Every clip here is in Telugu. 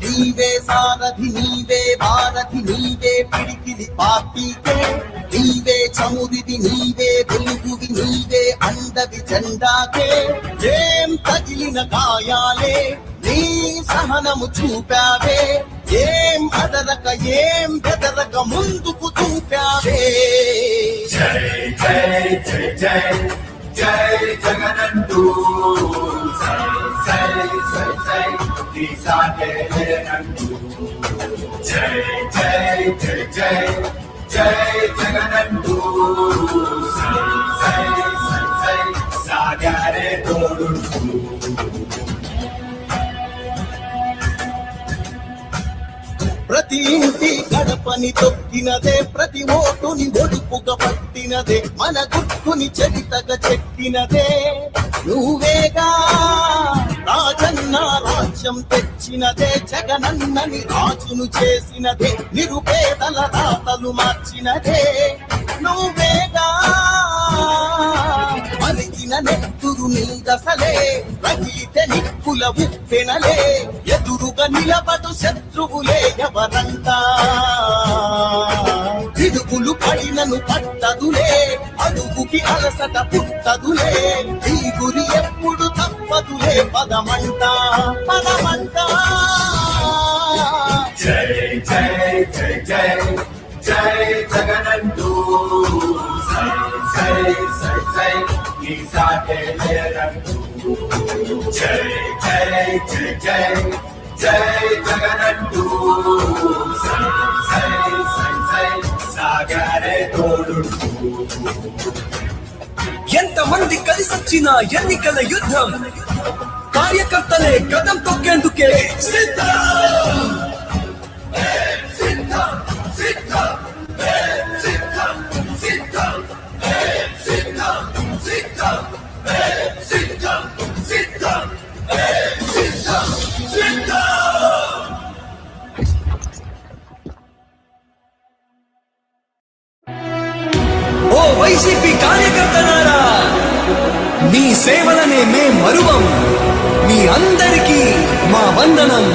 నీవే సారథి నీవే భారథి నీవే పిడికిలి పార్టీకే నీవే చమురిది నీవే వెలుగువి నీవే అండవి జెండాకే ఏం తగిలిన గాయాలే నీ సహనము చూపావే ఏం అదరక ఏం బెదరక ముందుకు చూపావే జై జై జై జై జై జగనంటూ సై సై సై సై ఈ సాగే లేనంటూ జై జై జై జై జై జగనంటూ సై సై సై సై సాగారే తోడుంటూ ప్రతి ఇంటి గడపని తొక్కినదే ప్రతి ఓటుని ఒడుపుగా పట్టినదే మన గుర్తుని చరితగా చెక్కినదే నువ్వేగా రాజన్న రాజ్యం తెచ్చినదే జగనన్నని రాజును చేసినదే నిరుపేదల రాతలు మార్చినదే నువ్వేగా మరిగిన నెత్తురు నీదసలే రగిలితే నిప్పుల ఉప్పెనలే ఎదురుగా నిలబడు శత్రువులే ఎవరంతా పిడుగులు పడినను పట్టదులే అడుగుకి అలసట పుట్టదులే ఈ గురి ఎప్పుడు తప్పదులే పదమంట పదమంట జై జై జై జై జై జగనంటూ సై సై సై సై ఈ సాగే లేనంటూ జై జై జై జై జై జగనంటూ సై సై సై సై సాగారే తోడుంటూ ఎంతమంది కలిసొచ్చిన ఎన్నికల యుద్ధం కార్యకర్తలే కదం తొక్కేందుకే సిద్ధం సిద్ధం సిద్ధం సిద్ధం సిద్ధం సిద్ధం సిద్ధం సిద్ధం సిద్ధం సిద్ధం సిద్ధం ఓ వైసీపీ కార్యకర్తలారా మీ సేవలనే మే మరువం మీ అందరికీ మా వందనం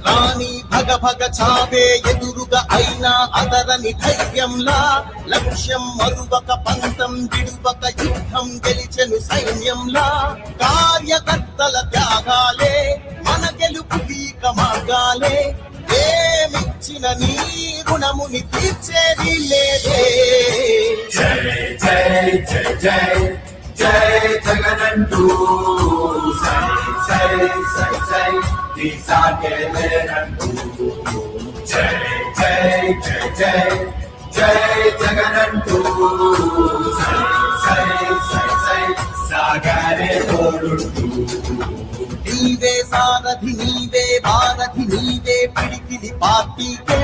రాణి భగ భగ చావే ఎదురుగా అయినా అదరని ధైర్యంలా లక్ష్యం మరువక పంతం విడువక యుద్ధం గెలిచెను సైన్యంలా కార్యకర్తల త్యాగాలే మన గెలుపుకి మార్గాలే ఏమిచ్చిన నీ రుణముని తీర్చేది లేదే జై జై జై జై జై జగనంటూ సై సై సై సై ఈ సాగే లేనంటూ జై జై జై జై జై జగనంటూ సై సై సై సై సాగారే తోడుంటూ నీవే సారథి నీవే భారథి నీవే పిడికిలి పార్టీకే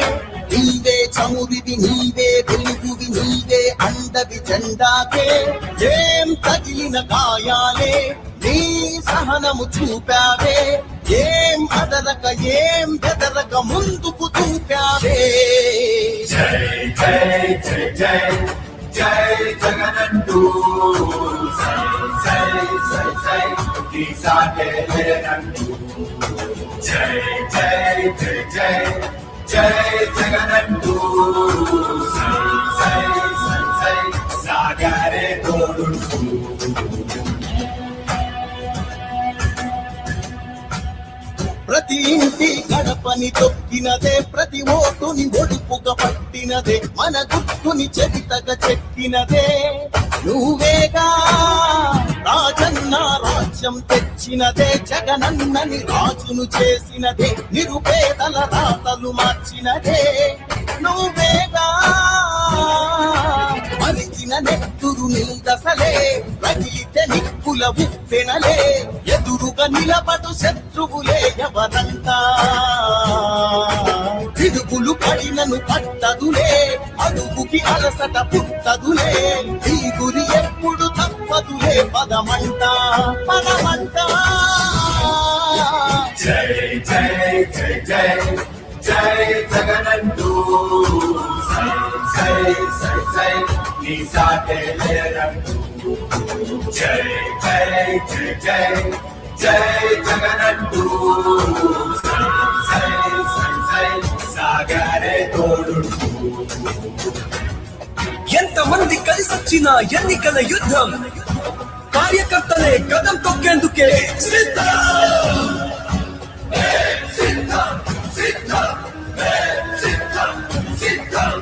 నీవే చమురిది నీవే వెలుగువి నీవే అండవి జెండాకే ఏం తగిలిన గాయాలే నీ సహనము చూపావే ఏం అదరక ఏం బెదరక ముందుకు చూపావే జై జై జై జై జై జగనంటూ సై సై సై సై ఈ సాగే లేనంటూ జై జై జై జై జై జగనంటూ సై సై సై సై సాగారే తోడుంటూ ప్రతి ఇంటి గడపని తొక్కినదే ప్రతి ఓటుని ఒడుపుగా పట్టినదే మన గుర్తుని చరితగా చెక్కినదే నువ్వేగా రాజన్న రాజ్యం తెచ్చినదే జగనన్నని రాజును చేసినదే నిరుపేదల రాతలు మార్చినదే నువ్వేగా మరిగిన నెత్తురు నీదసలే రగిలితే నిప్పుల ఉప్పెనలే ఎదురుగా నిలబడు శత్రువులే ఎవరంతా పిడుగులు పడినను పట్టదులే అడుగుకి అలసట పుట్టదులే ఈ గురి ఎప్పుడు తప్పదులే పదమంట పదమంట జై జై జై జై జై జగనంటూ సై సై సై సై ఈ నీ సాటే లేరంటూ జై జై జై జై జై జగనంటూ సై సై సై సాగరే తోడుంటూ ఎంతమంది కలిసొచ్చిన ఎన్నికల యుద్ధం కార్యకర్తలే కదం తొక్కేందుకే సిద్ధం. సిద్ధం సిద్ధం సిద్ధం సిద్ధం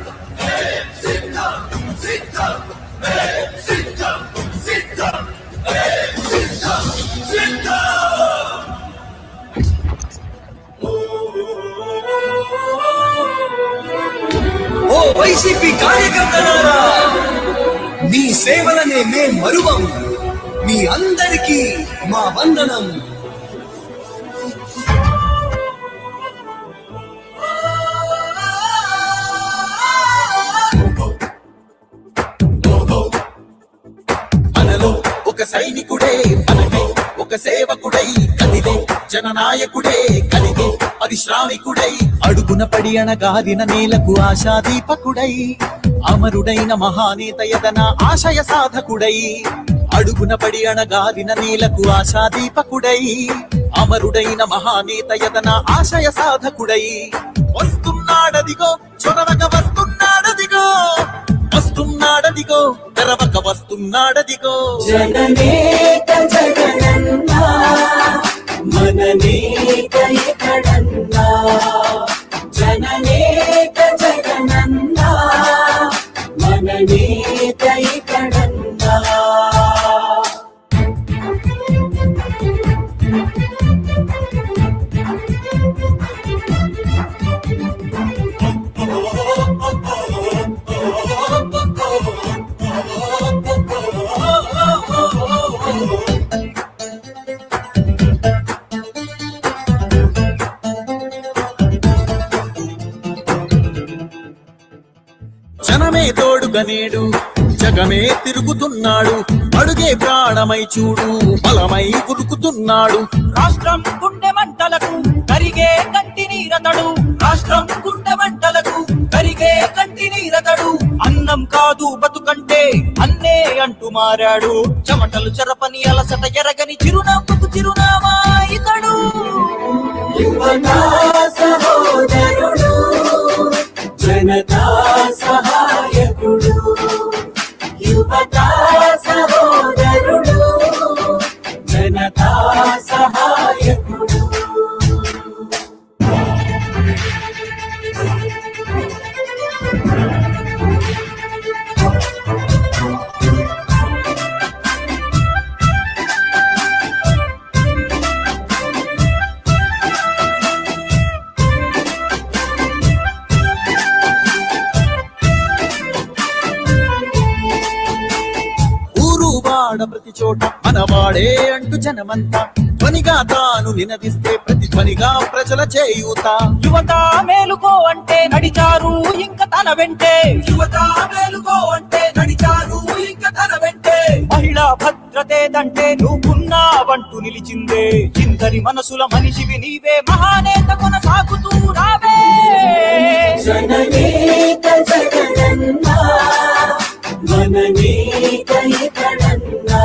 సిద్ధం సిద్ధం సిద్ధం సిద్ధం సిద్ధం సిద్ధం ఓ వైసీపీ కార్యకర్తలారా, మీ సేవలనే మే మరువం. మీ అందరికీ మా వందనం. మనలో ఒక సైనికుడే మనమే ఒక సేవకుడై కదిలే జననాయకుడే కలిగే పరిశ్రామికుడై అడుగున పడి అణగారిన నేలకు ఆశాదీపకుడై అమరుడైన మహానేత యదన ఆశయ సాధకుడై అడుగున పడి అణగారిన నేలకు ఆశాదీపకుడై అమరుడైన మహానేత యదన ఆశయ సాధకుడై వస్తున్నాడదిగో చొరవక వస్తున్నాడదిగో వస్తున్నాడదిగో తెరవక వస్తున్నాడదిగో జగనేక జగనన్నా మననేక ఇక్కడన్నా జననేక జగనన్నా మననేక ఇక్కడన్నా జనమే తోడుగా నేడు జగమే తిరుగుతున్నాడు అడుగే ప్రాణమై చూడు బలమై ఉరుకుతున్నాడు రాష్ట్రం గుండె మంటలకు కరిగే కంటి నీరతడు రాష్ట్రం గుండె మంటలకు కరిగే కంటి నీరతడు అన్నం కాదు బతుకంటే అన్నే అంటూ మారాడు చెమటలు చెరపని అలసట ఎరగని చిరునవ్వుకు చిరునామా ఇతడు యువతా సహోదరుడు జనతా సహాయకుడు యువతా సహోదరుడు జనతా సహాయకుడు ప్రతి చోట మనవాడే అంటూ జనమంతా ధ్వనిగా తాను నినదిస్తే ప్రతి ధ్వనిగా ప్రజల చేయూత యువత మేలుకో అంటే నడిచారు ఇంక తన వెంటే యువత మేలుకో అంటే నడిచారు ఇంక తన వెంటే మహిళా భద్రతేదంటే నువ్వున్నావంటూ నిలిచిందే ఇందరి మనసుల మనిషివి నీవే మహానేత కొనసాగుతూ రావే జననేక జగనన్నా మననేక ఇక్కడన్నా